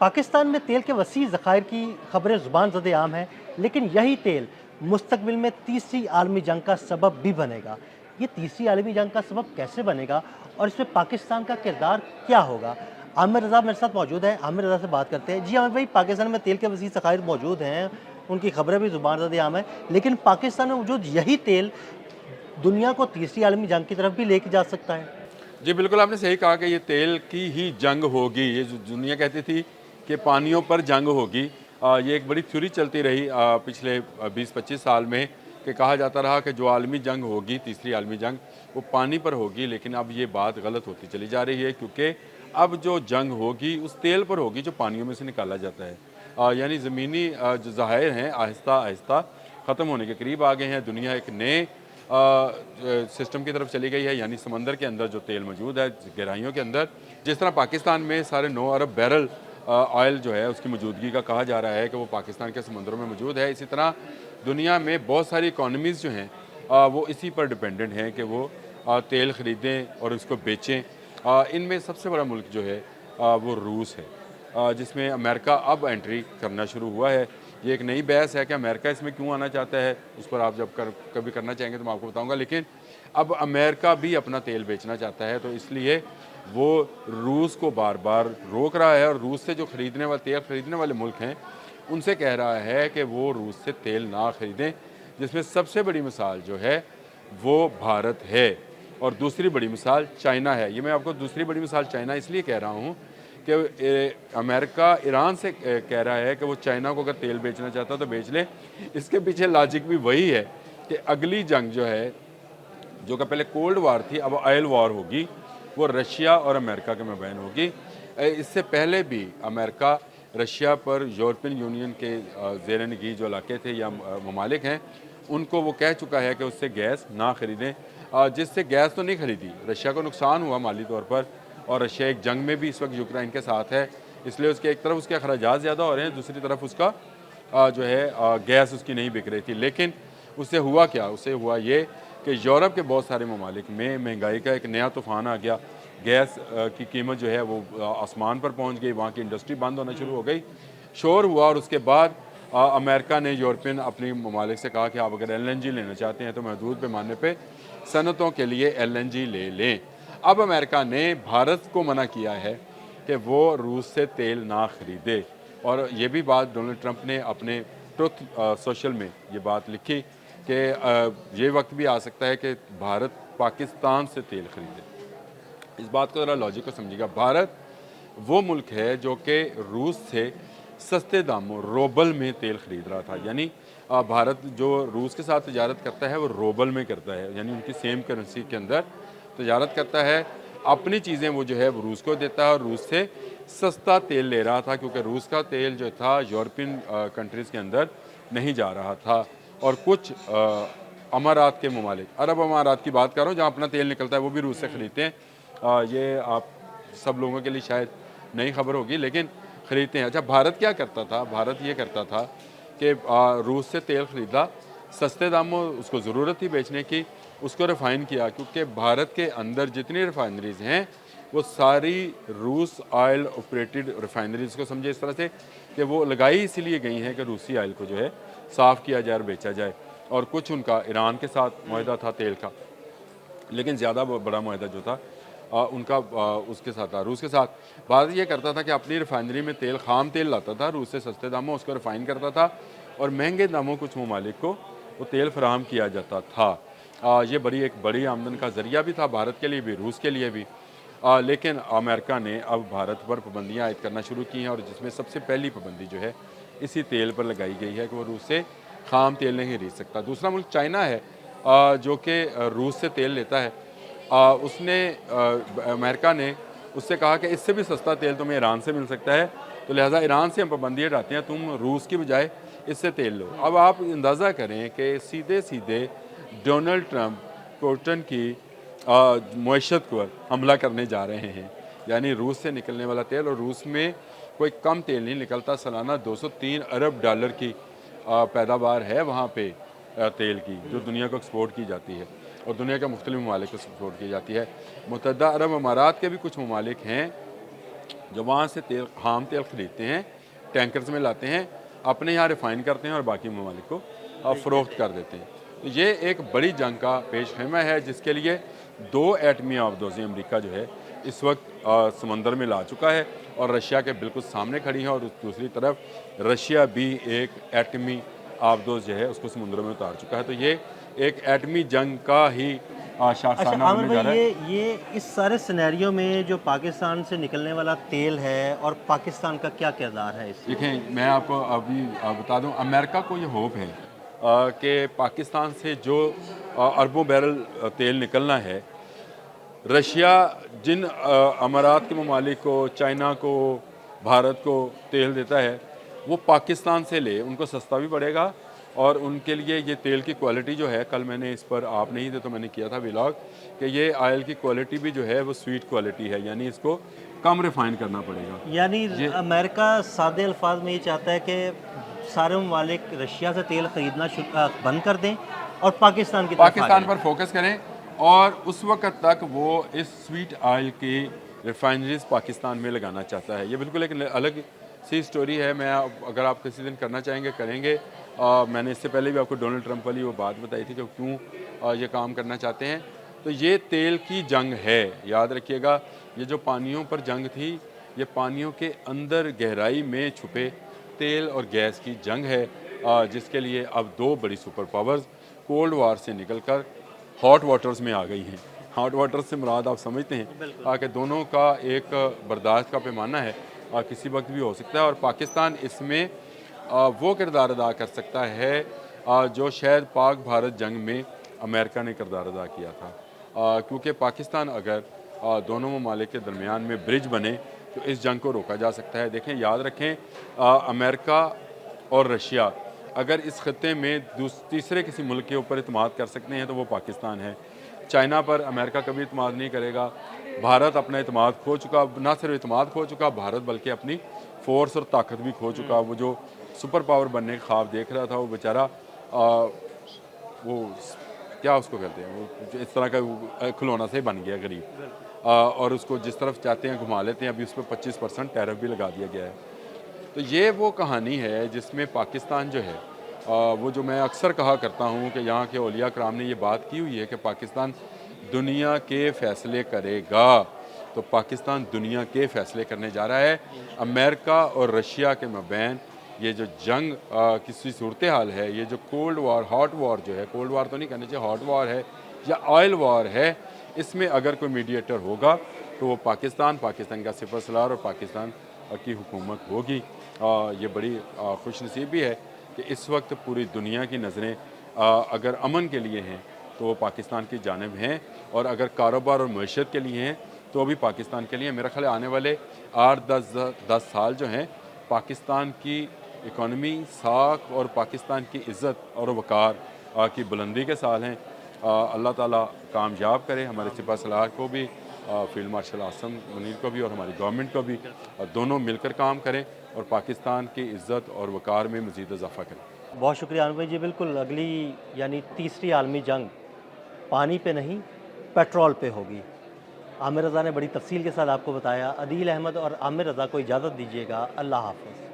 पाकिस्तान में तेल के वसीअ ज़खायर की खबरें ज़ुबान ज़द-ए-आम हैं, लेकिन यही तेल मुस्तक़बिल में तीसरी आलमी जंग का सबब भी बनेगा। ये तीसरी आलमी जंग का सबब कैसे बनेगा और इसमें पाकिस्तान का किरदार क्या होगा? आमिर रज़ा मेरे साथ मौजूद हैं, आमिर रज़ा से बात करते हैं। जी आमिर भाई, पाकिस्तान में तेल के वसीअ ज़खायर मौजूद हैं, उनकी खबरें भी ज़ुबान ज़द-ए-आम हैं, लेकिन पाकिस्तान में मौजूद यही तेल दुनिया को तीसरी आलमी जंग की तरफ भी लेके जा सकता है। जी, बिल्कुल आपने सही कहा कि ये तेल की ही जंग होगी। ये जो दुनिया कहती थी कि पानियों पर जंग होगी। ये एक बड़ी थ्योरी चलती रही पिछले 20-25 साल में कि कहा जाता रहा कि जो आलमी जंग होगी, तीसरी आलमी जंग, वो पानी पर होगी। लेकिन अब ये बात गलत होती चली जा रही है क्योंकि अब जो जंग होगी उस तेल पर होगी जो पानियों में से निकाला जाता है। यानी ज़मीनी जो ज़खायर हैं आहिस्ता-आहिस्ता ख़त्म होने के करीब आ गए हैं। दुनिया एक नए सिस्टम की तरफ चली गई है, यानी समंदर के अंदर जो तेल मौजूद है गहराइयों के अंदर, जिस तरह पाकिस्तान में साढ़े 9 अरब बैरल ऑयल जो है उसकी मौजूदगी का कहा जा रहा है कि वो पाकिस्तान के समंदरों में मौजूद है। इसी तरह दुनिया में बहुत सारी इकॉनमीज़ जो हैं वो इसी पर डिपेंडेंट हैं कि वो तेल ख़रीदें और उसको बेचें। इनमें सबसे बड़ा मुल्क जो है वो रूस है, जिसमें अमेरिका अब एंट्री करना शुरू हुआ है। ये एक नई बहस है कि अमेरिका इसमें क्यों आना चाहता है, उस पर आप जब कभी करना चाहेंगे तो मैं आपको बताऊंगा। लेकिन अब अमेरिका भी अपना तेल बेचना चाहता है, तो इसलिए वो रूस को बार बार रोक रहा है और रूस से जो तेल खरीदने वाले मुल्क हैं उनसे कह रहा है कि वो रूस से तेल ना खरीदें, जिसमें सबसे बड़ी मिसाल जो है वो भारत है और दूसरी बड़ी मिसाल चाइना है। ये मैं आपको दूसरी बड़ी मिसाल चाइना इसलिए कह रहा हूँ कि अमेरिका ईरान से कह रहा है कि वो चाइना को अगर तेल बेचना चाहता है तो बेच ले। इसके पीछे लॉजिक भी वही है कि अगली जंग जो है, जो कि पहले कोल्ड वार थी अब ऑयल वार होगी, वो रशिया और अमेरिका के मबैन होगी। इससे पहले भी अमेरिका रशिया पर यूरोपियन यूनियन के ज़ेर निगी जो इलाके थे या ममालिक हैं उनको वो कह चुका है कि उससे गैस ना ख़रीदें। जिससे गैस तो नहीं खरीदी, रशिया को नुकसान हुआ माली तौर पर, और रशिया एक जंग में भी इस वक्त यूक्रेन के साथ है, इसलिए उसके एक तरफ उसके अखराजात ज़्यादा हो रहे हैं, दूसरी तरफ उसका जो है गैस उसकी नहीं बिक रही थी। लेकिन उससे हुआ क्या? उससे हुआ ये कि यूरोप के बहुत सारे ममालिक में महंगाई का एक नया तूफ़ान आ गया। गैस की कीमत जो है वो आसमान पर पहुंच गई, वहाँ की इंडस्ट्री बंद होना शुरू हो गई, शोर हुआ। और उसके बाद अमेरिका ने यूरोपियन अपनी ममालिक से कहा कि आप अगर LNG लेना चाहते हैं तो महदूद पैमाने पर सनतों के लिए LNG ले लें। अब अमेरिका ने भारत को मना किया है कि वो रूस से तेल ना खरीदे, और ये भी बात डोनाल्ड ट्रंप ने अपने ट्रुथ सोशल में ये बात लिखी कि ये वक्त भी आ सकता है कि भारत पाकिस्तान से तेल खरीदे। इस बात को ज़रा लॉजिक को समझिएगा। भारत वो मुल्क है जो कि रूस से सस्ते दामों रोबल में तेल खरीद रहा था। यानी भारत जो रूस के साथ तजारत करता है वो रोबल में करता है, यानी उनकी सेम करेंसी के अंदर तजारत करता है। अपनी चीज़ें वो जो है वो रूस को देता है और रूस से सस्ता तेल ले रहा था, क्योंकि रूस का तेल जो था यूरोपियन कंट्रीज़ के अंदर नहीं जा रहा था। और कुछ अमारात के ममालिक, अरब अमारात की बात कर रहा हूँ, जहाँ अपना तेल निकलता है, वो भी रूस से ख़रीदते हैं। ये आप सब लोगों के लिए शायद नई खबर होगी, लेकिन ख़रीदते हैं। अच्छा, भारत क्या करता था? भारत ये करता था कि रूस से तेल ख़रीदा सस्ते दामों, उसको ज़रूरत थी बेचने की, उसको रिफ़ाइन किया, क्योंकि भारत के अंदर जितनी रिफ़ाइनरीज़ हैं वो सारी रूस ऑयल ऑपरेटेड रिफ़ाइनरीज़ को समझे इस तरह से कि वो लगाई इसीलिए गई हैं कि रूसी ऑयल को जो है साफ़ किया जाए और बेचा जाए। और कुछ उनका ईरान के साथ मुआहदा था तेल का, लेकिन ज़्यादा बड़ा मुआहदा जो था उनका उसके साथ था, रूस के साथ। भारत ये करता था कि अपनी रिफ़ाइनरी में तेल, खाम तेल लाता था रूस से सस्ते दामों, उसको रिफ़ाइन करता था और महंगे दामों कुछ ममालिक को वो तेल फराहम किया जाता था। ये एक बड़ी आमदन का ज़रिया भी था भारत के लिए भी, रूस के लिए भी। लेकिन अमेरिका ने अब भारत पर पाबंदियाँ आयद करना शुरू की हैं, और जिसमें सबसे पहली पाबंदी जो है इसी तेल पर लगाई गई है कि वो रूस से खाम तेल नहीं खरीद सकता। दूसरा मुल्क चाइना है, जो कि रूस से तेल लेता है। उसने अमेरिका ने उससे कहा कि इससे भी सस्ता तेल तुम्हें ईरान से मिल सकता है, तो लिहाजा ईरान से हम पाबंदी हटाते हैं, तुम रूस की बजाय इससे तेल लो। अब आप अंदाज़ा करें कि सीधे सीधे डोनाल्ड ट्रंप पुतिन की मईशत पर हमला करने जा रहे हैं। यानी रूस से निकलने वाला तेल, और रूस में कोई कम तेल नहीं निकलता, सालाना 203 अरब डॉलर की पैदावार है वहाँ पे तेल की, जो दुनिया को एक्सपोर्ट की जाती है और दुनिया के मुख्तलिफ ममालिक को एक्सपोर्ट की जाती है। मुत्तहदा अरब अमारात के भी कुछ ममालिक हैं जो वहाँ से तेल खाम तेल ख़रीदते हैं, टैंकर्स में लाते हैं, अपने यहाँ रिफ़ाइन करते हैं और बाकी ममालिक को फ़रोख्त कर देते हैं। तो ये एक बड़ी जंग का पेश खैमा है, जिसके लिए 2 एटमी आबदोज़ें अमेरिका जो है इस वक्त समंदर में ला चुका है और रशिया के बिल्कुल सामने खड़ी है, और दूसरी तरफ रशिया भी एक एटमी आबदोज़ जो है उसको समुद्र में उतार चुका है। तो ये एक एटमी जंग का ही अच्छा शारसाना आमिर बनने जा भाई, रहा है। ये इस सारे सिनेरियो में जो पाकिस्तान से निकलने वाला तेल है और पाकिस्तान का क्या किरदार है इसमें? देखें, मैं आपको अभी बता दूं, अमेरिका को ये होप है कि पाकिस्तान से जो अरबों बैरल तेल निकलना है, रशिया जिन अमारात के ममालिक को, चाइना को, भारत को तेल देता है, वो पाकिस्तान से ले, उनको सस्ता भी पड़ेगा और उनके लिए ये तेल की क्वालिटी जो है, कल मैंने इस पर, आप नहीं थे तो मैंने किया था व्लॉग, कि ये ऑयल की क्वालिटी भी जो है वो स्वीट क्वालिटी है, यानी इसको कम रिफाइन करना पड़ेगा। यानी ये अमेरिका सादे अल्फाज में ये चाहता है कि सारे ममालिक रशिया से तेल खरीदना बंद कर दें और पाकिस्तान की तरफ आ पाकिस्तान जाएं। पर फोकस करें, और उस वक्त तक वो इस स्वीट ऑयल की रिफाइनरीज पाकिस्तान में लगाना चाहता है। ये बिल्कुल एक अलग सी स्टोरी है। मैं अगर आप किसी दिन करना चाहेंगे करेंगे। मैंने इससे पहले भी आपको डोनाल्ड ट्रंप वाली वो बात बताई थी कि क्यों ये काम करना चाहते हैं। तो ये तेल की जंग है, याद रखिएगा। ये जो पानियों पर जंग थी, ये पानियों के अंदर गहराई में छुपे तेल और गैस की जंग है, जिसके लिए अब 2 बड़ी सुपर पावर्स कोल्ड वार से निकलकर हॉट वाटर्स में आ गई हैं। हॉट वाटर्स से मुराद आप समझते हैं कि दोनों का एक बर्दाश्त का पैमाना है, किसी वक्त भी हो सकता है, और पाकिस्तान इसमें वो किरदार अदा कर सकता है जो शायद पाक भारत जंग में अमेरिका ने किरदार अदा किया था। क्योंकि पाकिस्तान अगर दोनों ममालिक के दरमियान में ब्रिज बने तो इस जंग को रोका जा सकता है। देखें, याद रखें, अमेरिका और रशिया अगर इस खत्ते में तीसरे किसी मुल्क के ऊपर इत्माद कर सकते हैं तो वो पाकिस्तान है। चाइना पर अमेरिका कभी इत्माद नहीं करेगा। भारत अपना इत्माद खो चुका, ना सिर्फ इत्माद खो चुका भारत, बल्कि अपनी फ़ोर्स और ताकत भी खो चुका। वो जो सुपर पावर बनने का ख्वाब देख रहा था, वो बेचारा वो क्या उसको कहते हैं, वो इस तरह का खिलौना से बन गया गरीब, और उसको जिस तरफ चाहते हैं घुमा लेते हैं। अभी उस पर 25% टैरिफ भी लगा दिया गया है। तो ये वो कहानी है जिसमें पाकिस्तान जो है, वो जो मैं अक्सर कहा करता हूँ कि यहाँ के औलिया कराम ने ये बात की हुई है कि पाकिस्तान दुनिया के फ़ैसले करेगा। तो पाकिस्तान दुनिया के फ़ैसले करने जा रहा है। अमेरिका और रशिया के मबैन ये जो जंग किसी सूरत हाल है, ये जो कोल्ड वार, हॉट वार जो है, कोल्ड वार तो नहीं कहना चाहिए, हॉट वार है या ऑयल वार है, इसमें अगर कोई मीडिएटर होगा तो वो पाकिस्तान का सिपह सलार और पाकिस्तान की हुकूमत होगी। ये बड़ी खुशनसीबी है कि इस वक्त पूरी दुनिया की नज़रें अगर अमन के लिए हैं तो वो पाकिस्तान की जानिब हैं, और अगर कारोबार और मईशत के लिए हैं तो भी पाकिस्तान के लिए। मेरा ख्याल है आने वाले 8-10 साल जो हैं, पाकिस्तान की इकॉनमी, साख और पाकिस्तान की इज़्ज़त और वक़ार की बुलंदी के साल हैं। अल्लाह ताला कामयाब करे हमारे सिपह सलार को भी, फील्ड मार्शल आसम मुनीर को भी, और हमारी गवर्नमेंट को भी। दोनों मिलकर काम करें और पाकिस्तान की इज़्ज़त और वक़ार में मज़ीद इजाफ़ा करें। बहुत शुक्रिया आमिर भाई जी। बिल्कुल अगली यानी तीसरी आलमी जंग पानी पे नहीं, पेट्रोल पे होगी। आमिर रज़ा ने बड़ी तफसील के साथ आपको बताया। अदील अहमद और आमिर रज़ा को इजाज़त दीजिएगा। अल्लाह हाफ़िज़।